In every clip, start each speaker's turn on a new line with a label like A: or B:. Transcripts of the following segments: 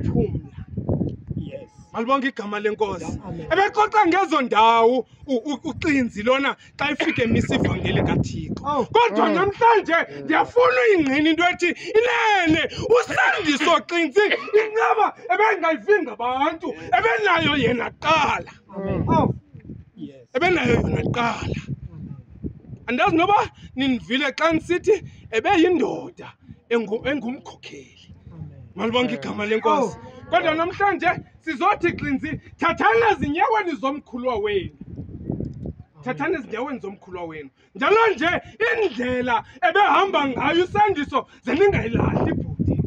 A: ebephumla. Yes. Malibonke igama lenkosi. Ebexoxa ngezo ndawo uXinzi lona xa ifike emisa ivangeli kaThixo. Kodwa namhlanje ndiyafuna uyingqina into ethi inene uSandiso Xinzi inceba ebengayivinga abantu ebenayo yena qala. Yes. Ebenayo yona qala. Andazi noba ninivile xa nisithi ebeyindoda engumkhokheli. Malibonke igama lenkosi. Kodwa namhlanje sizothi Xinzi thathana ezinyaweni zomkhulwa wenu. Thathana ezinyaweni zomkhulwa wenu. Njalo nje indlela ebehamba ngayo uSandiso zeningayilahli ibhuti.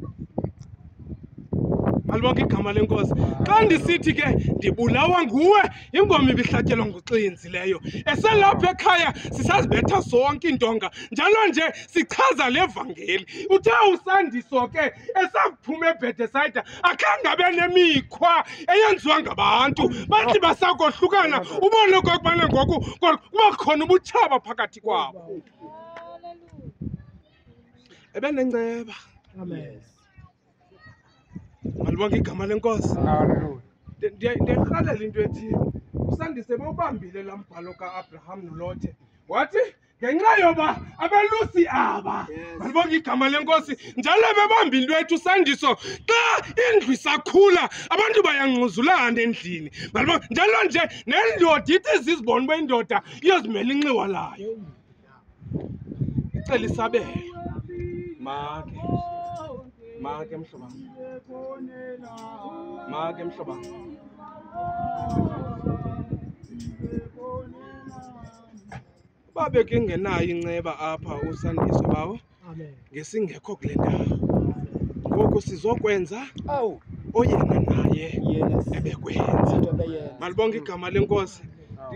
A: Malibonke igama lenkosi. Xa ndisithi ke ndibulawa nguwe ingoma ibihlatyelwa nguXinzi leyo. Eselapha ekhaya sisazibetha zonke intonga. Njalo nje sichaza levangeli. Uthe uSandiso ke esakuphuma eBethsaida akhange abe nemikhwa eyenziwa ngabantu. Bathi basakohlukana ubone okokubana ngoku kuba khona ubutshaba phakathi kwabo. Ebenenceba. Amen. Malibonke igama lenkosi. Hallelujah. Ndiyarhalela into ethi uSandiso bawubambile laa mbhalo kaAbraham noLothe. Wathi ngenxa yoba abelusi aba. Malibonke igama lenkosi. Njalo bebamba into ethi uSandiso xa indlu isakhula abantu bayangquzulana endlini. Malibonke njalo nje nendoda ithi izibone uba indoda iyozimela inxiwa layo. Icela isabelo. Make mhloba. Make mhloba. Babe ke ngenayo inceba apha uSandiso bawo. Amen. Ngesingekho kule ndawo. Ngoku sizokwenza oyena naye ebekwenza. Malibonke igama lenkosi.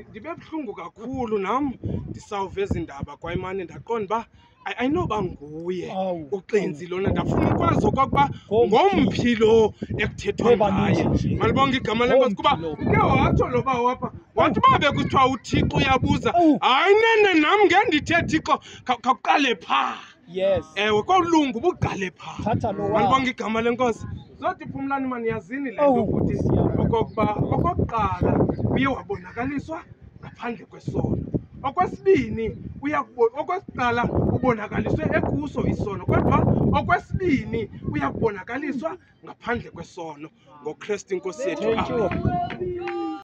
A: Ndibe buhlungu kakhulu nam ndisawuveza indaba kwayimani ndaqonda ba ayinoba nguye uXinzi lona ndafuna ukwazi okokuba ngomphi lo ekuthethwa ngaye. Malibonke igama lenkosi kuba uke watsho loba wapha wathi babe kuthiwa uThixo uyabuza hayi nene nam ngendithe Thixo khawuqale pha. Yes. Ewe kolungu buqale pha. Malibonke igama lenkosi. Zothi phumlani mani yazini le nto ukuthi okokuba okokuqala uye wabonakaliswa ngaphandle kwesono. Okwesibini okwesiqala ubonakaliswe ekuso isono kodwa okwesibini uyakubonakaliswa ngaphandle kwesono ngoKristu inkosi yethu. Amen.